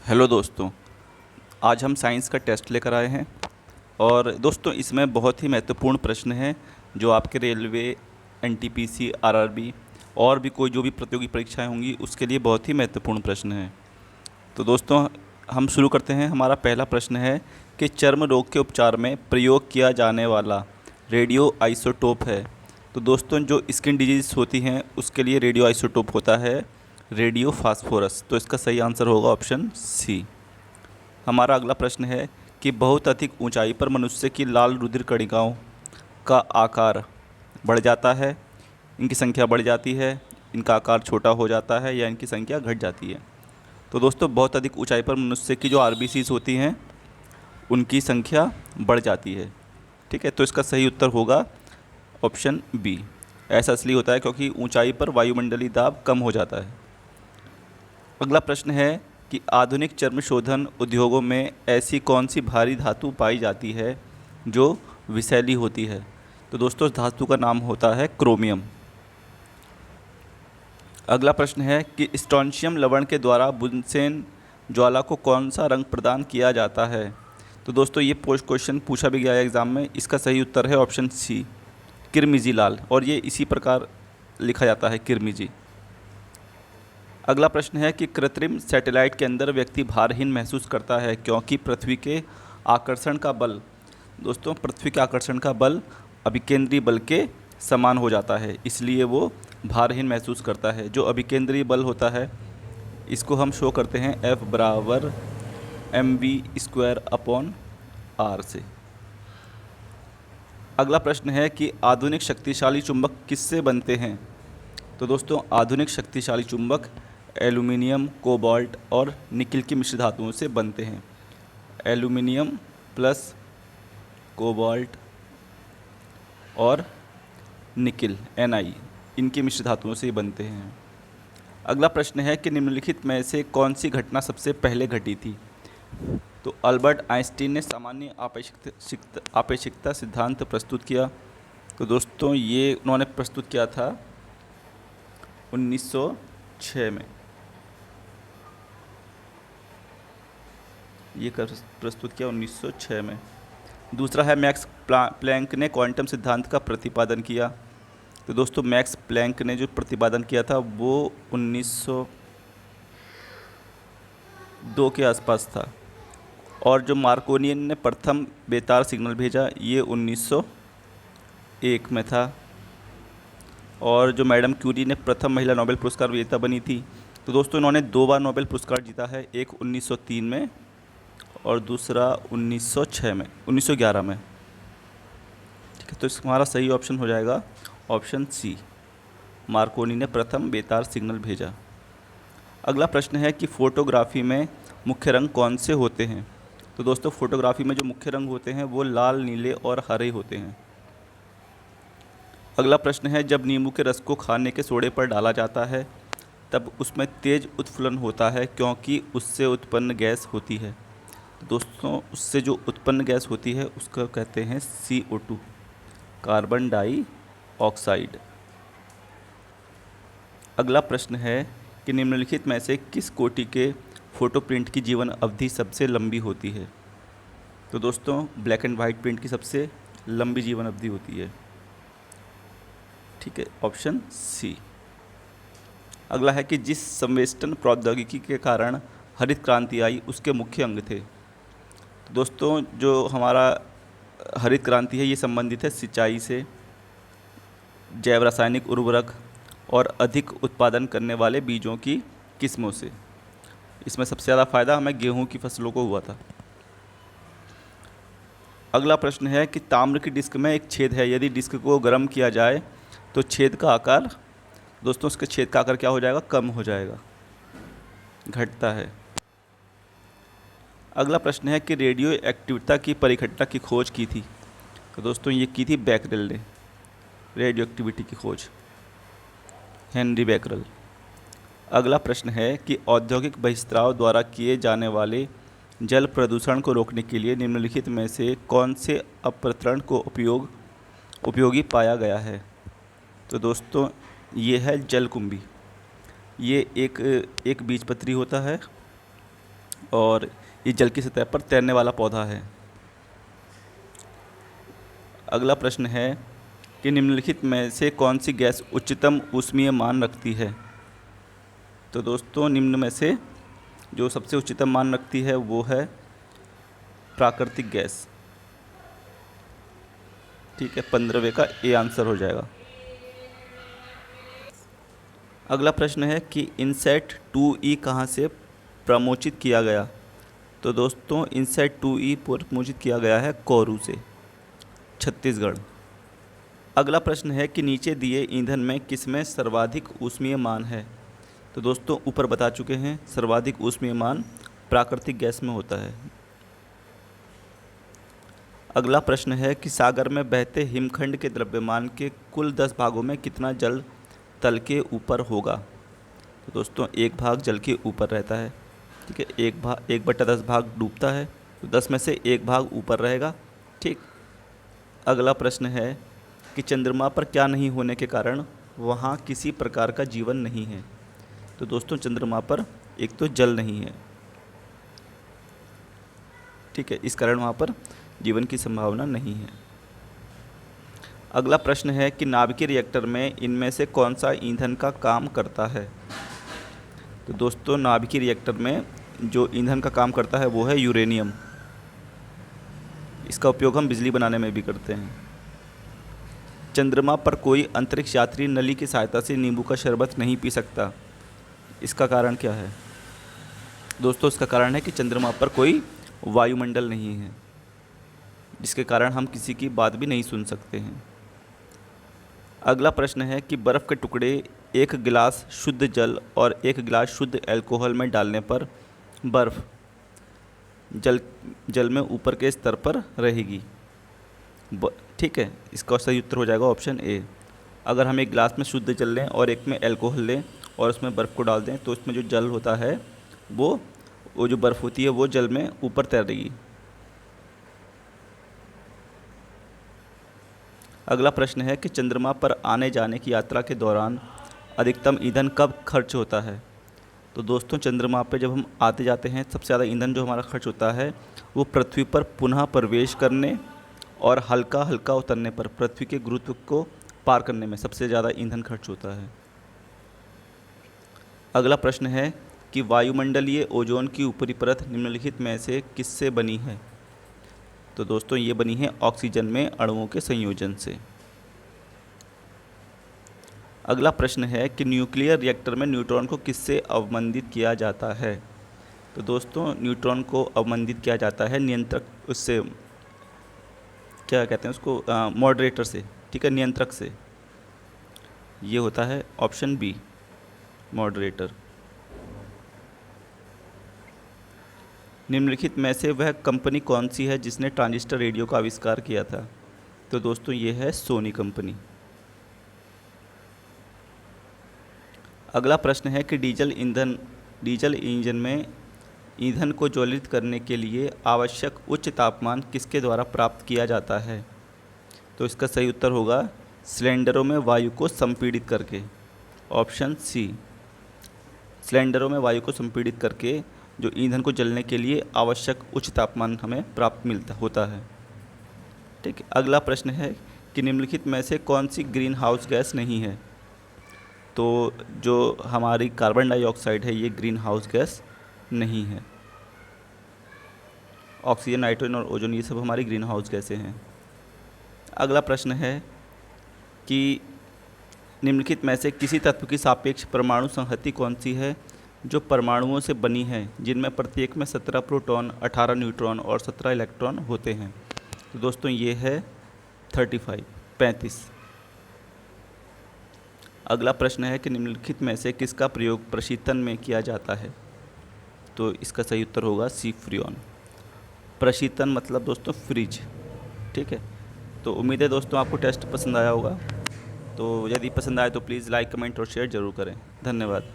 Hello दोस्तों, आज हम साइंस का टेस्ट लेकर आए हैं। और दोस्तों इसमें बहुत ही महत्वपूर्ण प्रश्न हैं जो आपके रेलवे, एनटीपीसी, आरआरबी और भी कोई जो भी प्रतियोगी परीक्षाएं होंगी उसके लिए बहुत ही महत्वपूर्ण प्रश्न हैं। तो दोस्तों हम शुरू करते हैं। हमारा पहला प्रश्न है कि चर्म रोग के उपचार में प्रयोग किया जाने वाला रेडियो आइसोटोप है। तो दोस्तों जो स्किन डिजीज़ होती हैं उसके लिए रेडियो आइसोटोप होता है रेडियो फास्फोरस। तो इसका सही आंसर होगा ऑप्शन सी। हमारा अगला प्रश्न है कि बहुत अधिक ऊंचाई पर मनुष्य की लाल रुधिर कणिकाओं का आकार बढ़ जाता है, इनकी संख्या बढ़ जाती है, इनका आकार छोटा हो जाता है या इनकी संख्या घट जाती है। तो दोस्तों बहुत अधिक ऊंचाई पर मनुष्य की जो आरबीसीज होती हैं उनकी संख्या बढ़ जाती है। ठीक है, तो इसका सही उत्तर होगा ऑप्शन बी। ऐसा इसलिए होता है क्योंकि ऊंचाई पर वायुमंडलीय दाब कम हो जाता है। अगला प्रश्न है कि आधुनिक चर्म शोधन उद्योगों में ऐसी कौन सी भारी धातु पाई जाती है जो विषैली होती है। तो दोस्तों इस धातु का नाम होता है क्रोमियम। अगला प्रश्न है कि स्ट्रोंशियम लवण के द्वारा बुनसेन ज्वाला को कौन सा रंग प्रदान किया जाता है। तो दोस्तों ये पोस्ट क्वेश्चन पूछा भी गया है एग्ज़ाम में। इसका सही उत्तर है ऑप्शन सी, किरमिजी लाल। और ये इसी प्रकार लिखा जाता है, किरमिजी। अगला प्रश्न है कि कृत्रिम सैटेलाइट के अंदर व्यक्ति भारहीन महसूस करता है क्योंकि पृथ्वी के आकर्षण का बल, दोस्तों पृथ्वी के आकर्षण का बल अभिकेंद्रीय बल के समान हो जाता है, इसलिए वो भारहीन महसूस करता है। जो अभिकेंद्रीय बल होता है इसको हम शो करते हैं F बराबर mv² अपॉन r से। अगला प्रश्न है कि आधुनिक शक्तिशाली चुंबक किससे बनते हैं। तो दोस्तों आधुनिक शक्तिशाली चुंबक एल्यूमिनियम, कोबाल्ट और निकिल की मिश्र धातुओं से बनते हैं। एल्यूमिनियम प्लस कोबाल्ट और निकिल Ni, इनकी मिश्र धातुओं से बनते हैं। अगला प्रश्न है कि निम्नलिखित में से कौन सी घटना सबसे पहले घटी थी। तो अल्बर्ट आइंस्टीन ने सामान्य आपेक्षिकता सिद्धांत प्रस्तुत किया। तो दोस्तों ये उन्होंने प्रस्तुत किया था 1906 में। ये प्रस्तुत किया 1906 में। दूसरा है मैक्स प्लैंक ने क्वांटम सिद्धांत का प्रतिपादन किया। तो दोस्तों मैक्स प्लैंक ने जो प्रतिपादन किया था वो 1902 के आसपास था। और जो मार्कोनियन ने प्रथम बेतार सिग्नल भेजा ये 1901 में था। और जो मैडम क्यूरी ने प्रथम महिला नोबेल पुरस्कार विजेता बनी थी। तो दोस्तों इन्होंने 2 बार नोबेल पुरस्कार जीता है, एक 1903 में और दूसरा 1906 में, 1911 में। ठीक है, तो हमारा सही ऑप्शन हो जाएगा ऑप्शन सी, मार्कोनी ने प्रथम बेतार सिग्नल भेजा। अगला प्रश्न है कि फोटोग्राफी में मुख्य रंग कौन से होते हैं। तो दोस्तों फोटोग्राफी में जो मुख्य रंग होते हैं वो लाल, नीले और हरे होते हैं। अगला प्रश्न है जब नींबू के रस को खाने के सोडे पर डाला जाता है तब उसमें तेज उत्फुल्लन होता है क्योंकि उससे उत्पन्न गैस होती है। तो दोस्तों उससे जो उत्पन्न गैस होती है उसको कहते हैं CO2, कार्बन डाइऑक्साइड। अगला प्रश्न है कि निम्नलिखित में से किस कोटि के फ़ोटो प्रिंट की जीवन अवधि सबसे लंबी होती है। तो दोस्तों ब्लैक एंड वाइट प्रिंट की सबसे लंबी जीवन अवधि होती है। ठीक है, ऑप्शन सी। अगला है कि जिस संवेष्टन प्रौद्योगिकी के कारण हरित क्रांति आई उसके मुख्य अंग थे। तो दोस्तों जो हमारा हरित क्रांति है ये संबंधित है सिंचाई से, जैव रासायनिक उर्वरक और अधिक उत्पादन करने वाले बीजों की किस्मों से। इसमें सबसे ज़्यादा फ़ायदा हमें गेहूं की फसलों को हुआ था। अगला प्रश्न है कि ताम्र की डिस्क में एक छेद है, यदि डिस्क को गर्म किया जाए तो छेद का आकार, दोस्तों उसके छेद का आकार क्या हो जाएगा, कम हो जाएगा, घटता है। अगला प्रश्न है कि रेडियो एक्टिविटी की परिघटना की खोज की थी। तो दोस्तों ये की थी बैकरेल ने, रेडियो एक्टिविटी की खोज हेनरी बैकरेल। अगला प्रश्न है कि औद्योगिक बहिस्राव द्वारा किए जाने वाले जल प्रदूषण को रोकने के लिए निम्नलिखित में से कौन से अपवर्तन को उपयोगी पाया गया है। तो दोस्तों ये है जलकुंभी। ये एक बीजपत्री होता है और ये जल की सतह पर तैरने वाला पौधा है। अगला प्रश्न है कि निम्नलिखित में से कौन सी गैस उच्चतम ऊष्मीय मान रखती है। तो दोस्तों निम्न में से जो सबसे उच्चतम मान रखती है वो है प्राकृतिक गैस। ठीक है, 15वें का ए आंसर हो जाएगा। अगला प्रश्न है कि इनसेट 2E कहाँ से प्रमोचित किया गया। तो दोस्तों इनसेट 2E प्रमोचित किया गया है कोरू से, छत्तीसगढ़। अगला प्रश्न है कि नीचे दिए ईंधन में किसमें सर्वाधिक ऊष्मीय मान है। तो दोस्तों ऊपर बता चुके हैं, सर्वाधिक ऊष्मीय मान प्राकृतिक गैस में होता है। अगला प्रश्न है कि सागर में बहते हिमखंड के द्रव्यमान के कुल 10 भागों में कितना जल तल के ऊपर होगा। तो दोस्तों 1 भाग जल के ऊपर रहता है। ठीक है, 1/10 भाग डूबता है, तो 10 में से 1 भाग ऊपर रहेगा। ठीक। अगला प्रश्न है कि चंद्रमा पर क्या नहीं होने के कारण वहाँ किसी प्रकार का जीवन नहीं है। तो दोस्तों चंद्रमा पर एक तो जल नहीं है, ठीक है, इस कारण वहाँ पर जीवन की संभावना नहीं है। अगला प्रश्न है कि नाभिकीय रिएक्टर में इनमें से कौन सा ईंधन का काम करता है। तो दोस्तों नाभिकीय रिएक्टर में जो ईंधन का काम करता है वो है यूरेनियम। इसका उपयोग हम बिजली बनाने में भी करते हैं। चंद्रमा पर कोई अंतरिक्ष यात्री नली की सहायता से नींबू का शरबत नहीं पी सकता, इसका कारण क्या है। दोस्तों इसका कारण है कि चंद्रमा पर कोई वायुमंडल नहीं है, जिसके कारण हम किसी की बात भी नहीं सुन सकते हैं। अगला प्रश्न है कि बर्फ़ के टुकड़े 1 गिलास शुद्ध जल और 1 गिलास शुद्ध अल्कोहल में डालने पर बर्फ़ जल में ऊपर के स्तर पर रहेगी। ठीक है, इसका सही उत्तर हो जाएगा ऑप्शन ए। अगर हम 1 गिलास में शुद्ध जल लें और 1 में अल्कोहल लें और उसमें बर्फ़ को डाल दें तो इसमें जो जल होता है वो जो बर्फ़ होती है वो जल में ऊपर तैरेगी। अगला प्रश्न है कि चंद्रमा पर आने जाने की यात्रा के दौरान अधिकतम ईंधन कब खर्च होता है। तो दोस्तों चंद्रमा पर जब हम आते जाते हैं सबसे ज़्यादा ईंधन जो हमारा खर्च होता है वो पृथ्वी पर पुनः प्रवेश करने और हल्का हल्का उतरने पर पृथ्वी के गुरुत्व को पार करने में सबसे ज़्यादा ईंधन खर्च होता है। अगला प्रश्न है कि वायुमंडलीय ओजोन की ऊपरी परत निम्नलिखित में से किससे बनी है। तो दोस्तों ये बनी है ऑक्सीजन में अणुओं के संयोजन से। अगला प्रश्न है कि न्यूक्लियर रिएक्टर में न्यूट्रॉन को किससे अवमंदित किया जाता है। तो दोस्तों न्यूट्रॉन को अवमंदित किया जाता है नियंत्रक, उससे क्या कहते हैं उसको, मॉडरेटर से। ठीक है, नियंत्रक से। ये होता है ऑप्शन बी, मॉडरेटर। निम्नलिखित में से वह कंपनी कौन सी है जिसने ट्रांजिस्टर रेडियो का आविष्कार किया था। तो दोस्तों ये है सोनी कंपनी। अगला प्रश्न है कि डीजल इंजन में ईंधन को ज्वलित करने के लिए आवश्यक उच्च तापमान किसके द्वारा प्राप्त किया जाता है। तो इसका सही उत्तर होगा सिलेंडरों में वायु को संपीड़ित करके, ऑप्शन सी। सिलेंडरों में वायु को संपीड़ित करके जो ईंधन को जलने के लिए आवश्यक उच्च तापमान हमें प्राप्त होता है। ठीक है। अगला प्रश्न है कि निम्नलिखित में से कौन सी ग्रीन हाउस गैस नहीं है। तो जो हमारी कार्बन डाइऑक्साइड है ये ग्रीन हाउस गैस नहीं है। ऑक्सीजन, नाइट्रोजन और ओजोन ये सब हमारी ग्रीन हाउस गैसें हैं। अगला प्रश्न है कि निम्नलिखित में से किसी तत्व की सापेक्ष परमाणु संहति कौन सी है जो परमाणुओं से बनी है जिनमें प्रत्येक में 17 प्रोटॉन, 18 न्यूट्रॉन और 17 इलेक्ट्रॉन होते हैं। तो दोस्तों ये है 35। अगला प्रश्न है कि निम्नलिखित में से किसका प्रयोग प्रशीतन में किया जाता है। तो इसका सही उत्तर होगा सी, फ्रियोन। प्रशीतन मतलब दोस्तों फ्रिज। ठीक है, तो उम्मीद है दोस्तों आपको टेस्ट पसंद आया होगा। तो यदि पसंद आए तो प्लीज़ लाइक, कमेंट और शेयर ज़रूर करें। धन्यवाद।